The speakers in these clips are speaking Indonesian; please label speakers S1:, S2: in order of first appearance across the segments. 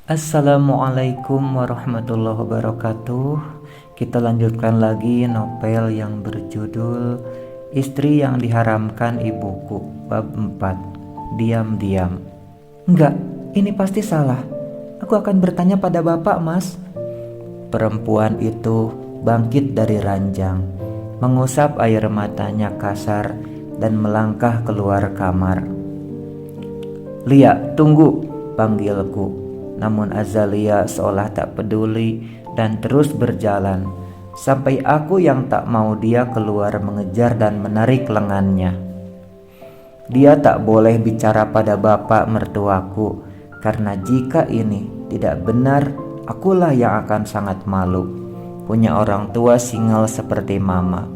S1: Assalamualaikum warahmatullahi wabarakatuh. Kita lanjutkan lagi novel yang berjudul Istri yang Diharamkan Ibuku, bab 4. Diam-diam. Enggak, ini pasti salah. Aku akan bertanya pada bapak, Mas. Perempuan itu bangkit dari ranjang, mengusap air matanya kasar dan melangkah keluar kamar. "Lia, tunggu," panggilku. Namun Azalia seolah tak peduli dan terus berjalan, sampai aku yang tak mau dia keluar mengejar dan menarik lengannya. Dia tak boleh bicara pada bapak mertuaku, karena jika ini tidak benar, akulah yang akan sangat malu. Punya orang tua single seperti mama.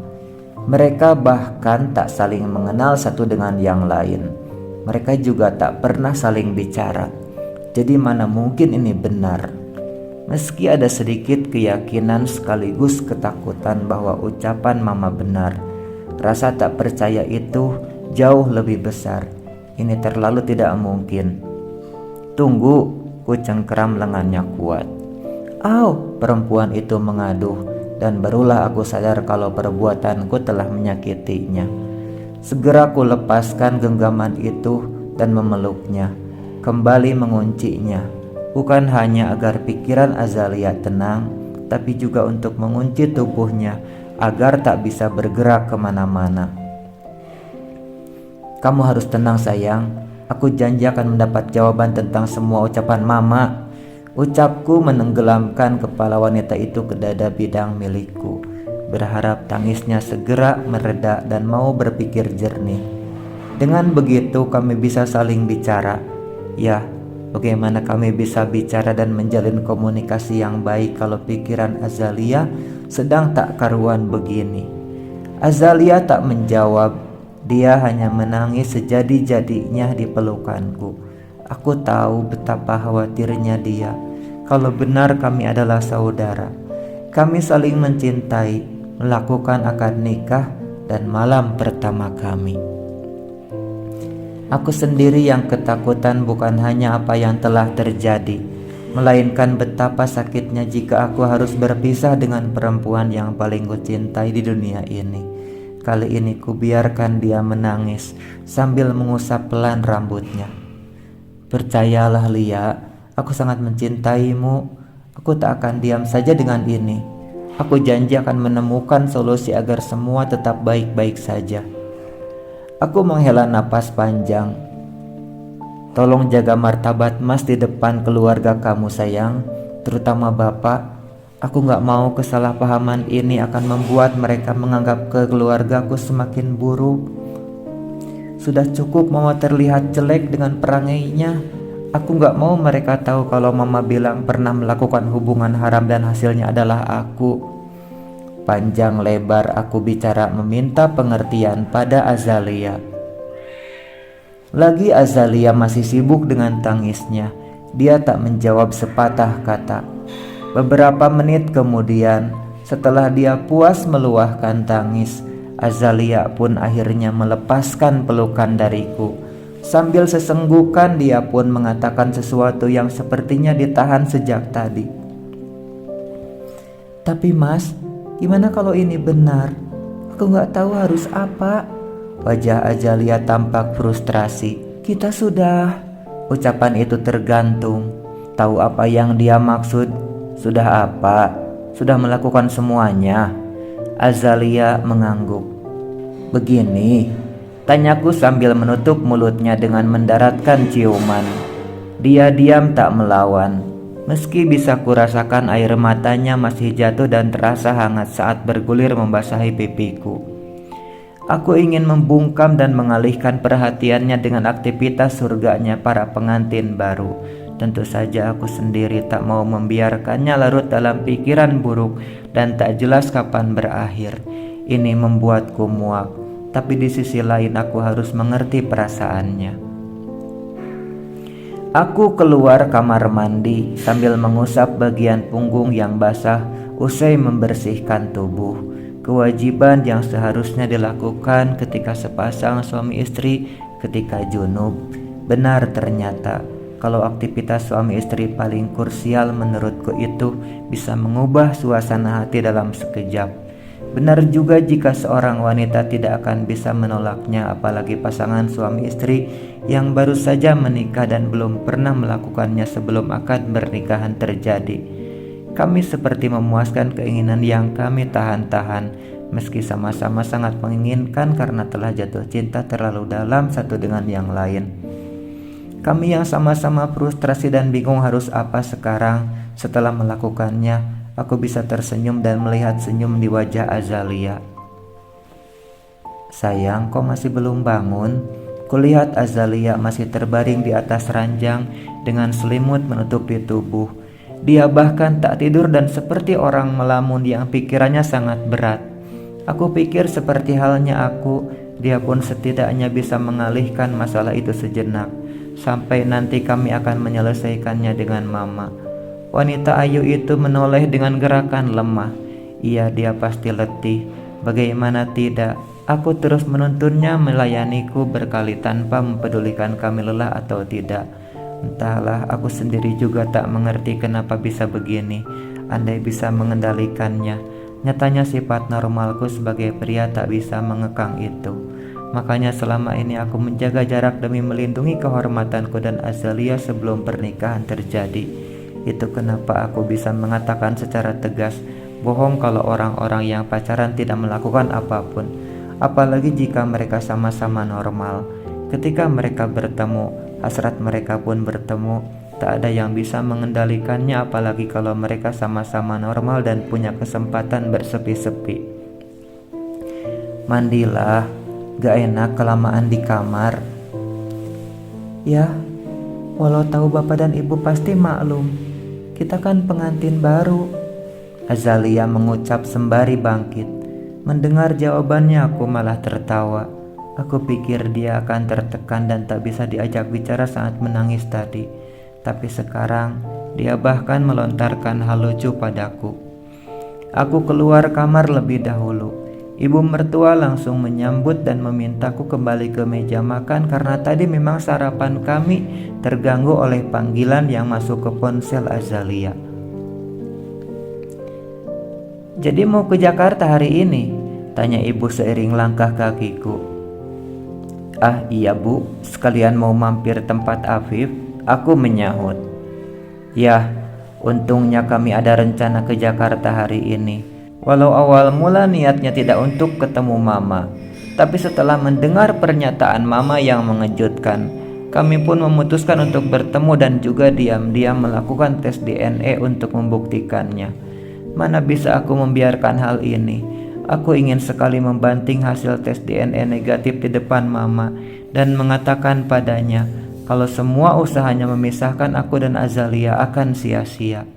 S1: Mereka bahkan tak saling mengenal satu dengan yang lain. Mereka juga tak pernah saling bicara. Jadi mana mungkin ini benar? Meski ada sedikit keyakinan sekaligus ketakutan bahwa ucapan mama benar, rasa tak percaya itu jauh lebih besar. Ini terlalu tidak mungkin. "Tunggu," ku cengkeram lengannya kuat. "Au!" perempuan itu mengaduh, dan barulah aku sadar kalau perbuatanku telah menyakitinya. Segera ku lepaskan genggaman itu dan memeluknya, kembali menguncinya, bukan hanya agar pikiran Azalia tenang, tapi juga untuk mengunci tubuhnya agar tak bisa bergerak kemana-mana. "Kamu harus tenang sayang, aku janji akan mendapat jawaban tentang semua ucapan mama," ucapku menenggelamkan kepala wanita itu ke dada bidang milikku, berharap tangisnya segera mereda dan mau berpikir jernih. Dengan begitu kami bisa saling bicara. Ya, bagaimana kami bisa bicara dan menjalin komunikasi yang baik kalau pikiran Azalia sedang tak karuan begini? Azalia tak menjawab. Dia hanya menangis sejadi-jadinya di pelukanku. Aku tahu betapa khawatirnya dia. Kalau benar kami adalah saudara, kami saling mencintai, melakukan akad nikah dan malam pertama kami. Aku sendiri yang ketakutan bukan hanya apa yang telah terjadi, melainkan betapa sakitnya jika aku harus berpisah dengan perempuan yang paling kucintai di dunia ini. Kali ini kubiarkan dia menangis sambil mengusap pelan rambutnya. "Percayalah Lia, aku sangat mencintaimu. Aku tak akan diam saja dengan ini. Aku janji akan menemukan solusi agar semua tetap baik-baik saja." Aku menghela napas panjang. "Tolong jaga martabat Mas di depan keluarga kamu sayang, terutama bapak. Aku gak mau kesalahpahaman ini akan membuat mereka menganggap keluargaku semakin buruk. Sudah cukup mama terlihat jelek dengan perangainya. Aku gak mau mereka tahu kalau mama bilang pernah melakukan hubungan haram dan hasilnya adalah aku." Panjang lebar aku bicara meminta pengertian pada Azalia. Lagi Azalia masih sibuk dengan tangisnya. Dia tak menjawab sepatah kata. Beberapa menit kemudian, setelah dia puas meluahkan tangis, Azalia pun akhirnya melepaskan pelukan dariku. Sambil sesenggukan dia pun mengatakan sesuatu yang sepertinya ditahan sejak tadi. "Tapi Mas, gimana kalau ini benar? Aku gak tahu harus apa." Wajah Azalia tampak frustrasi. "Kita sudah..." Ucapan itu tergantung. Tahu apa yang dia maksud? Sudah apa? Sudah melakukan semuanya? Azalia mengangguk. "Begini," tanyaku sambil menutup mulutnya dengan mendaratkan ciuman. Dia diam tak melawan. Meski bisa kurasakan air matanya masih jatuh dan terasa hangat saat bergulir membasahi pipiku. Aku ingin membungkam dan mengalihkan perhatiannya dengan aktivitas surganya para pengantin baru. Tentu saja aku sendiri tak mau membiarkannya larut dalam pikiran buruk dan tak jelas kapan berakhir. Ini membuatku muak, tapi di sisi lain aku harus mengerti perasaannya. Aku keluar kamar mandi sambil mengusap bagian punggung yang basah usai membersihkan tubuh. Kewajiban yang seharusnya dilakukan ketika sepasang suami istri ketika junub. Benar ternyata, kalau aktivitas suami istri paling krusial menurutku itu bisa mengubah suasana hati dalam sekejap. Benar juga jika seorang wanita tidak akan bisa menolaknya, apalagi pasangan suami istri yang baru saja menikah dan belum pernah melakukannya sebelum akad pernikahan terjadi. Kami seperti memuaskan keinginan yang kami tahan-tahan, meski sama-sama sangat menginginkan karena telah jatuh cinta terlalu dalam satu dengan yang lain. Kami yang sama-sama frustrasi dan bingung harus apa sekarang. Setelah melakukannya, aku bisa tersenyum dan melihat senyum di wajah Azalia. "Sayang, kau masih belum bangun?" Kulihat Azalia masih terbaring di atas ranjang dengan selimut menutupi tubuh. Dia bahkan tak tidur dan seperti orang melamun yang pikirannya sangat berat. Aku pikir seperti halnya aku, dia pun setidaknya bisa mengalihkan masalah itu sejenak. Sampai nanti kami akan menyelesaikannya dengan mama. Wanita ayu itu menoleh dengan gerakan lemah. Iya, dia pasti letih. Bagaimana tidak? Aku terus menuntunnya melayaniku berkali tanpa mempedulikan kami lelah atau tidak. Entahlah, aku sendiri juga tak mengerti kenapa bisa begini. Andai bisa mengendalikannya. Nyatanya sifat normalku sebagai pria tak bisa mengekang itu. Makanya selama ini aku menjaga jarak demi melindungi kehormatanku dan Azalia sebelum pernikahan terjadi. Itu kenapa aku bisa mengatakan secara tegas, bohong kalau orang-orang yang pacaran tidak melakukan apapun. Apalagi jika mereka sama-sama normal. Ketika mereka bertemu, hasrat mereka pun bertemu. Tak ada yang bisa mengendalikannya, apalagi kalau mereka sama-sama normal dan punya kesempatan bersepi-sepi. "Mandilah, gak enak kelamaan di kamar." "Ya, walau tahu bapak dan ibu pasti maklum. Kita kan pengantin baru," Azalia mengucap sembari bangkit. Mendengar jawabannya aku malah tertawa. Aku pikir dia akan tertekan dan tak bisa diajak bicara saat menangis tadi. Tapi sekarang dia bahkan melontarkan hal lucu padaku. Aku keluar kamar lebih dahulu. Ibu mertua langsung menyambut dan memintaku kembali ke meja makan karena tadi memang sarapan kami terganggu oleh panggilan yang masuk ke ponsel Azalia. "Jadi mau ke Jakarta hari ini?" tanya ibu seiring langkah kakiku. "Ah iya bu, sekalian mau mampir tempat Afif," aku menyahut. "Yah, untungnya kami ada rencana ke Jakarta hari ini. Walau awal mula niatnya tidak untuk ketemu mama, tapi setelah mendengar pernyataan mama yang mengejutkan, kami pun memutuskan untuk bertemu dan juga diam-diam melakukan tes DNA untuk membuktikannya. Mana bisa aku membiarkan hal ini? Aku ingin sekali membanting hasil tes DNA negatif di depan mama dan mengatakan padanya kalau semua usahanya memisahkan aku dan Azalia akan sia-sia.